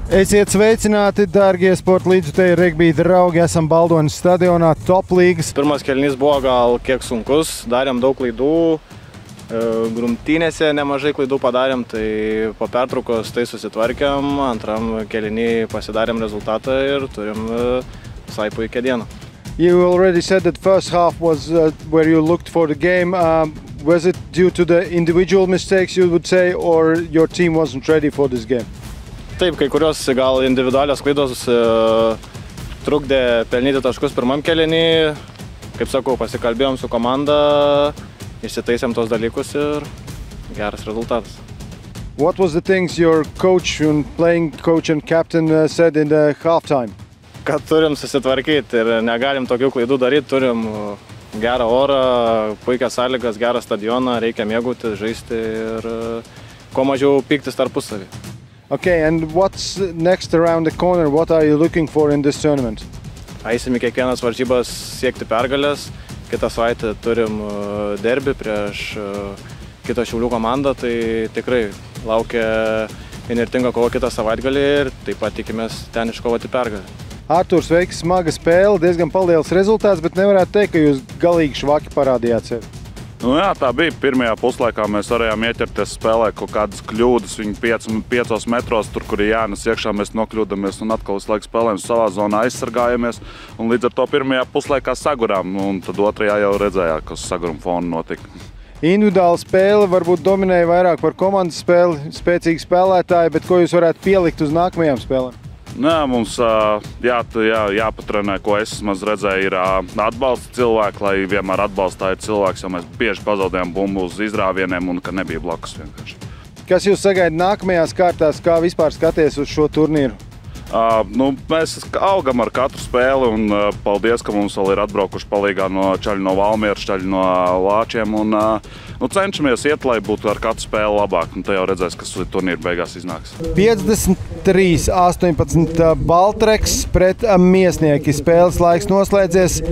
Esiet sveicināti, dārgie sporta līdzjutēji, regbija draugi. Esam Baldonas stadionā, top līgas. Pirmas kėlinys buvo gal kiek sunkus, darėm daug klaidų, grumtynėse nemažai klaidų padarėm, tai po pertraukos tai susitvarkėm, antram kėlinį pasidarėm rezultatą ir turim visai puikią dieną. You already said that first half was where you looked for the game. Was it due to the individual mistakes, you would say, or your team wasn't ready for this game? Taip, kai kurios gal individualios klaidos trukdė pelnyti taškus pirmam kėlinį. Kaip sakau, pasikalbėjom su komanda, išsitaisėm tos dalykus ir geras rezultatas. What was the things your coach and playing coach and captain said in the halftime? Kad turim susitvarkyti ir negalim tokių klaidų daryti, turim gerą orą, puikias sąlygas, gerą stadioną, reikia mėgauti, žaisti ir kuo mažiau pyktis tarpusavį. Okay, and what's next around the corner? What are you looking for in this tournament? Eisim į kiekvienas varžybas siekti pergalės. Kitą savaitę turim derbį prieš kitą Šiaulių komandą, tai tikrai laukia įnirtinga kova kitą savaitgalį ir taip pat tikimės ten iškovoti pergalę. Artur, sveiks, smaga spēle, diezgan paliels rezultāts, bet nevarētu teikt, ka jūs galīgi švaki parādījāt sevi. Nu jā, tā bija. Pirmajā puslaikā mēs varējām ieķerties spēlē kaut kādas kļūdas. Viņi 5 metros, tur, kur ir jānes iekšā, mēs nokļūdamies un atkal visu laiku spēlējam savā zonā, aizsargājamies. Un līdz ar to pirmajā puslaikā sagurām, un tad otrajā jau redzējāt, kas saguruma fona notika. Individuāla spēle varbūt dominēja vairāk par komandas spēli, spēcīgi spēlētāji, bet ko jūs varētu pielikt uz nākamajām spēlēm? Nē, mums jāpatrenē, ko es maz redzēju, ir atbalsta cilvēki, lai vienmēr atbalstāja cilvēks, jo mēs bieži pazaudējām bumbu uz izrāvieniem un ka nebija blakus vienkārši. Kas jūs sagaida nākamajās kārtās, kā vispār skaties uz šo turnīru? Mēs augam ar katru spēli un paldies, ka mums vēl ir atbraukuši palīgā čaļi no Valmieras, čaļi no Lāčiem un cenšamies iet, lai būtu ar katru spēli labāk, un te jau redzēs, kas turnīra beigās iznāks. 53-18 Baltreks pret Miesnieki. Spēles laiks noslēdzies.